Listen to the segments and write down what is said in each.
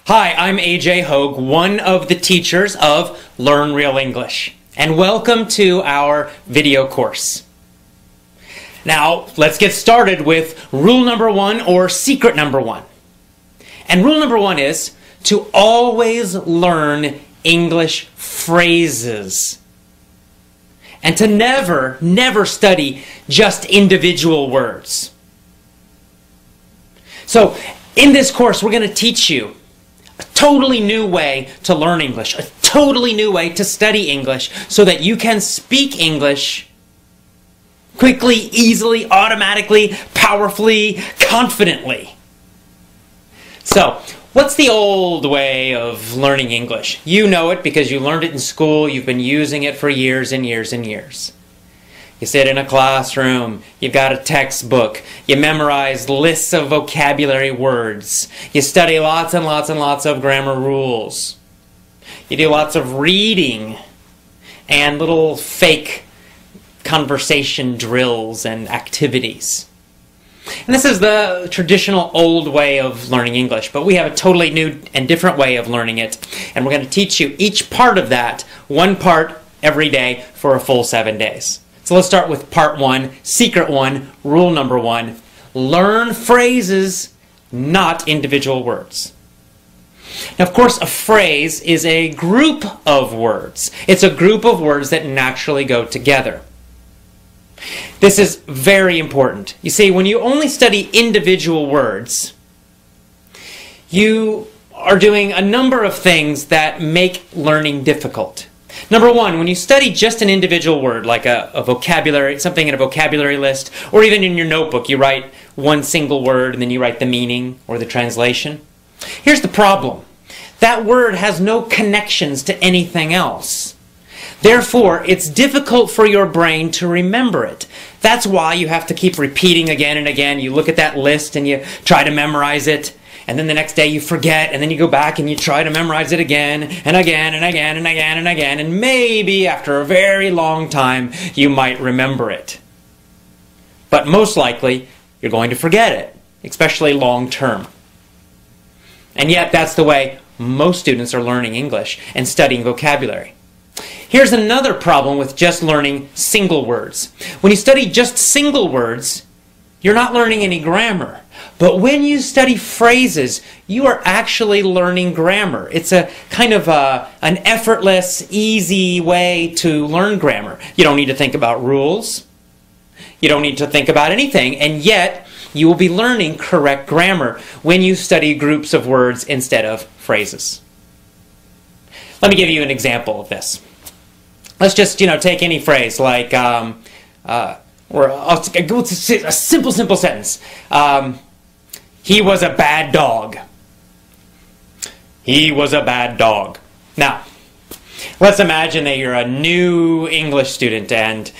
Hi, I'm AJ Hogue, one of the teachers of Learn Real English, and welcome to our video course. Now, let's get started with rule number one, or secret number one. And rule number one is to always learn English phrases. And to never study just individual words. So, in this course, we're going to teach you a totally new way to learn English, a totally new way to study English so that you can speak English quickly, easily, automatically, powerfully, confidently. So, what's the old way of learning English? You know it because you learned it in school, you've been using it for years and years and years. You sit in a classroom, you've got a textbook, you memorize lists of vocabulary words, you study lots and lots and lots of grammar rules, you do lots of reading and little fake conversation drills and activities. And this is the traditional old way of learning English, but we have a totally new and different way of learning it, and we're going to teach you each part of that, one part every day for a full 7 days. So let's start with part one, secret one, rule number one. Learn phrases, not individual words. Now, of course, a phrase is a group of words. It's a group of words that naturally go together. This is very important. You see, when you only study individual words, you are doing a number of things that make learning difficult. Number one, when you study just an individual word, like a vocabulary, something in a vocabulary list, or even in your notebook, you write one single word and then you write the meaning or the translation. Here's the problem. That word has no connections to anything else. Therefore, it's difficult for your brain to remember it. That's why you have to keep repeating again and again. You look at that list and you try to memorize it. And then the next day you forget, and then you go back and you try to memorize it again, and again, and again, and again, and again, and maybe after a very long time you might remember it. But most likely you're going to forget it, especially long term. And yet that's the way most students are learning English and studying vocabulary. Here's another problem with just learning single words. When you study just single words, you're not learning any grammar. But when you study phrases, you are actually learning grammar. It's a kind of an effortless, easy way to learn grammar. You don't need to think about rules. You don't need to think about anything. And yet, you will be learning correct grammar when you study groups of words instead of phrases. Let me give you an example of this. Let's just, take any phrase like, or I'll go to a simple sentence. He was a bad dog. He was a bad dog. Now, let's imagine that you're a new English student and,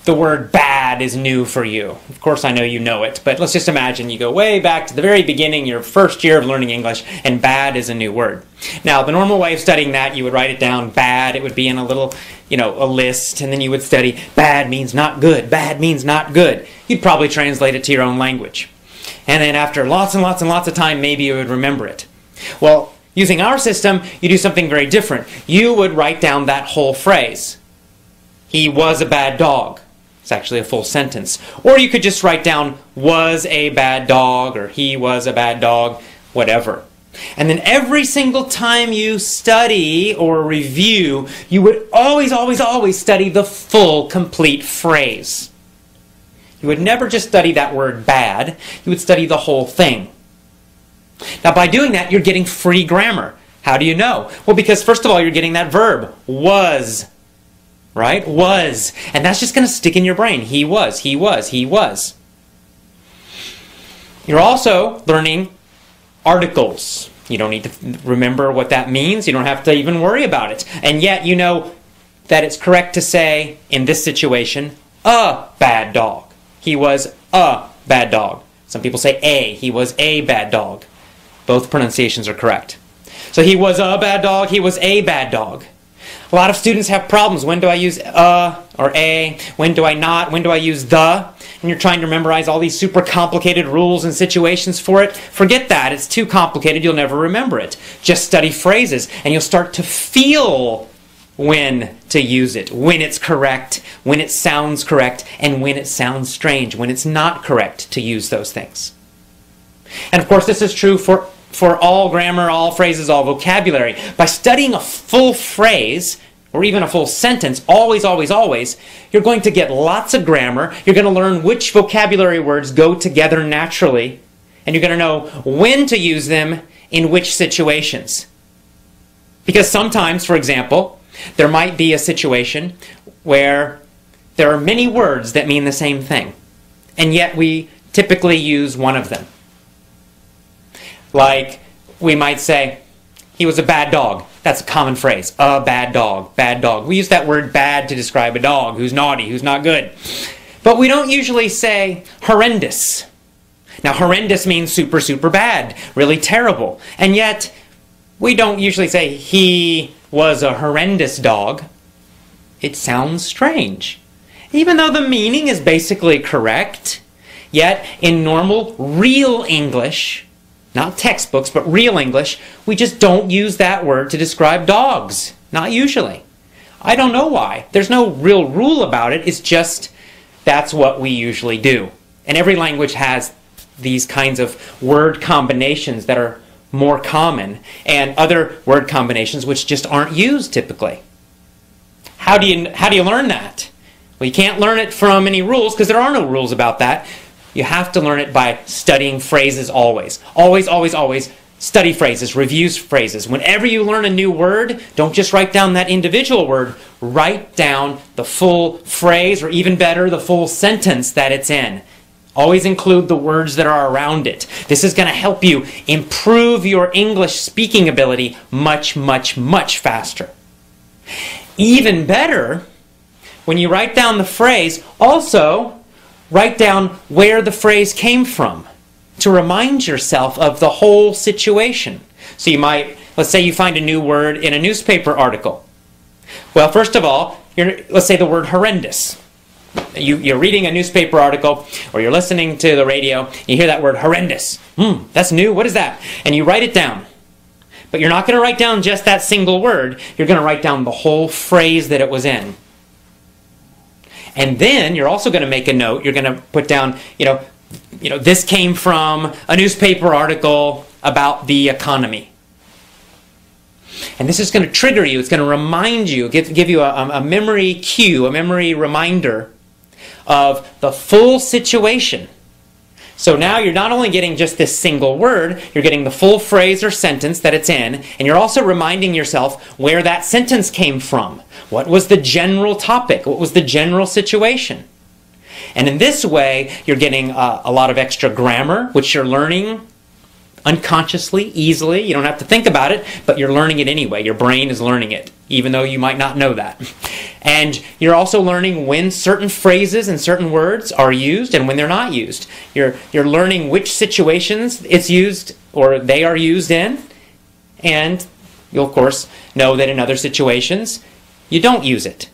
the word bad is new for you. Of course, I know you know it, but let's just imagine you go way back to the very beginning, your first year of learning English, and bad is a new word. Now, the normal way of studying that, you would write it down, bad, it would be in a little, a list, and then you would study, bad means not good, bad means not good. You'd probably translate it to your own language. And then after lots and lots and lots of time, maybe you would remember it. Well, using our system, you do something very different. You would write down that whole phrase. He was a bad dog. It's actually a full sentence. Or you could just write down, was a bad dog, or he was a bad dog, whatever. And then every single time you study or review, you would always study the full, complete phrase. You would never just study that word bad. You would study the whole thing. Now, by doing that, you're getting free grammar. How do you know? Well, because first of all, you're getting that verb, was. Right? Was. And that's just going to stick in your brain. He was, he was, he was. You're also learning articles. You don't need to remember what that means. You don't have to even worry about it. And yet you know that it's correct to say, in this situation, a bad dog. He was a bad dog. Some people say a. He was a bad dog. Both pronunciations are correct. So he was a bad dog. He was a bad dog. A lot of students have problems. When do I use or a? When do I not? When do I use the? and you're trying to memorize all these super complicated rules and situations for it, forget that. It's too complicated. You'll never remember it. Just study phrases, and you'll start to feel when to use it, when it's correct, when it sounds correct, and when it sounds strange, when it's not correct to use those things. And of course, this is true for all grammar, all phrases, all vocabulary. By studying a full phrase, or even a full sentence, always, always, always, you're going to get lots of grammar. You're going to learn which vocabulary words go together naturally, and you're going to know when to use them in which situations. Because sometimes, for example, there might be a situation where there are many words that mean the same thing, and yet we typically use one of them. Like, we might say, he was a bad dog. That's a common phrase. A bad dog, bad dog. We use that word bad to describe a dog who's naughty, who's not good. But we don't usually say horrendous. Now, horrendous means super, super bad, really terrible. And yet, we don't usually say he was a horrendous dog. It sounds strange. Even though the meaning is basically correct, yet in normal, real English, not textbooks, but real English, we just don't use that word to describe dogs. Not usually. I don't know why. There's no real rule about it. It's just that's what we usually do. And every language has these kinds of word combinations that are more common, and other word combinations which just aren't used typically. How do you learn that? Well, you can't learn it from any rules, because there are no rules about that. You have to learn it by studying phrases always. Always, always, always study phrases, review phrases. Whenever you learn a new word, don't just write down that individual word. Write down the full phrase, or even better, the full sentence that it's in. Always include the words that are around it. This is going to help you improve your English speaking ability much, much, much faster. Even better, when you write down the phrase, also write down where the phrase came from to remind yourself of the whole situation. So you might, let's say you find a new word in a newspaper article. Well, first of all, let's say the word horrendous. You're reading a newspaper article, or you're listening to the radio, you hear that word horrendous. That's new, what is that? And you write it down. But you're not going to write down just that single word, you're going to write down the whole phrase that it was in. And then you're also going to make a note, you're going to put down, this came from a newspaper article about the economy. And this is going to trigger you, it's going to remind you, give you a memory cue, a memory reminder of the full situation. So now you're not only getting just this single word, you're getting the full phrase or sentence that it's in, and you're also reminding yourself where that sentence came from. What was the general topic? What was the general situation? And in this way, you're getting a lot of extra grammar, which you're learning unconsciously, easily. You don't have to think about it, but you're learning it anyway. Your brain is learning it, even though you might not know that. And you're also learning when certain phrases and certain words are used and when they're not used. You're learning which situations it's used or they are used in, and you'll of course know that in other situations you don't use it.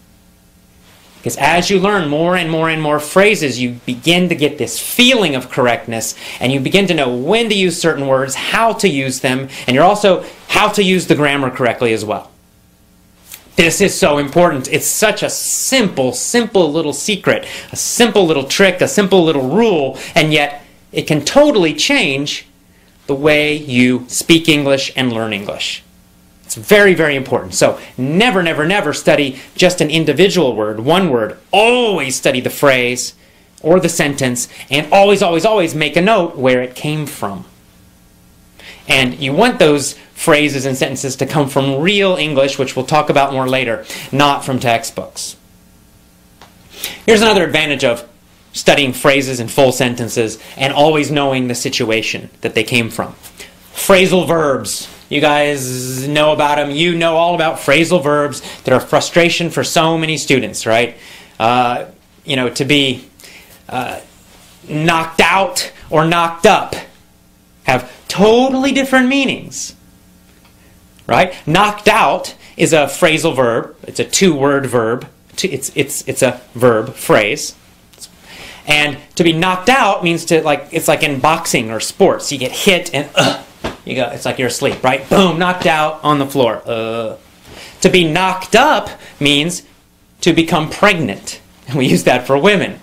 Because as you learn more and more and more phrases, you begin to get this feeling of correctness, and you begin to know when to use certain words, how to use them, and you're also how to use the grammar correctly as well. This is so important. It's such a simple, simple little secret, a simple little trick, a simple little rule, and yet it can totally change the way you speak English and learn English. It's very, very important. So never, never, never study just an individual word, one word. Always study the phrase or the sentence, and always, always, always make a note where it came from. And you want those phrases and sentences to come from real English, which we'll talk about more later, not from textbooks. Here's another advantage of studying phrases and full sentences and always knowing the situation that they came from. Phrasal verbs. You guys know about them. You know all about phrasal verbs. They're a frustration for so many students, right? To be knocked out or knocked up have totally different meanings, right? Knocked out is a phrasal verb. It's a two-word verb. It's a verb phrase. And to be knocked out means to, like, it's like in boxing or sports. You get hit and you go, it's like you're asleep, right? Boom, knocked out on the floor. To be knocked up means to become pregnant. And we use that for women.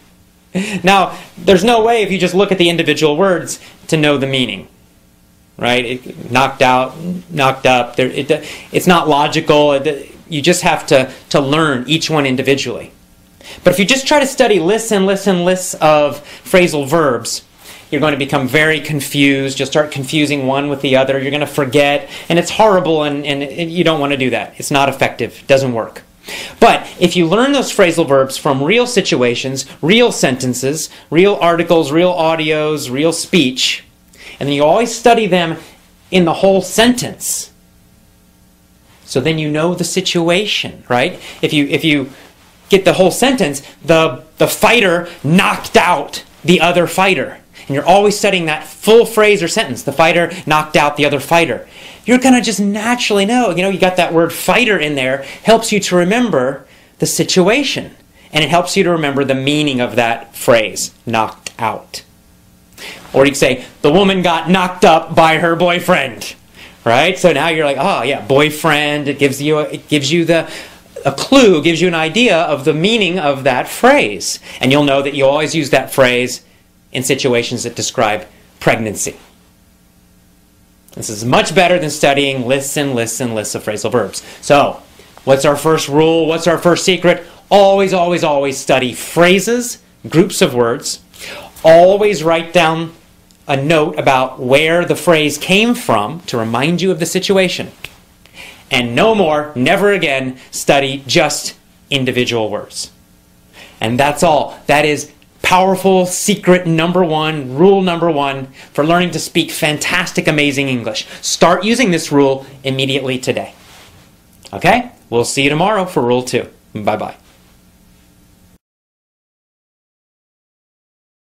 Now, there's no way if you just look at the individual words to know the meaning. Right? Knocked out, knocked up. It's not logical. You just have to learn each one individually. But if you just try to study lists and lists and lists of phrasal verbs, you're going to become very confused. You'll start confusing one with the other. You're going to forget. And it's horrible, and you don't want to do that. It's not effective. It doesn't work. But if you learn those phrasal verbs from real situations, real sentences, real articles, real audios, real speech, and then you always study them in the whole sentence, so then you know the situation, right? If you get the whole sentence, the fighter knocked out the other fighter. And you're always studying that full phrase or sentence. The fighter knocked out the other fighter. You're going to just naturally know. You got that word fighter in there. Helps you to remember the situation. And it helps you to remember the meaning of that phrase, knocked out. Or you could say, the woman got knocked up by her boyfriend. Right? So now you're like, oh yeah, boyfriend. It gives you a clue, gives you an idea of the meaning of that phrase. And you'll know that you always use that phrase in situations that describe pregnancy. This is much better than studying lists and lists and lists of phrasal verbs. So, what's our first rule? What's our first secret? Always, always, always study phrases, groups of words. Always write down a note about where the phrase came from to remind you of the situation. And no more, never again, study just individual words. And that's all. That is powerful secret number one, rule number one for learning to speak fantastic, amazing English. Start using this rule immediately today. Okay? We'll see you tomorrow for rule 2. Bye-bye.